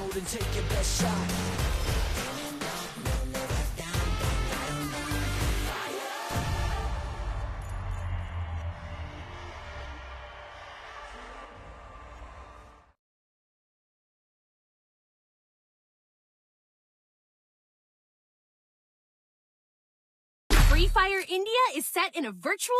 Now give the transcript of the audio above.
bold and take your best shot. Free Fire India is set in a virtual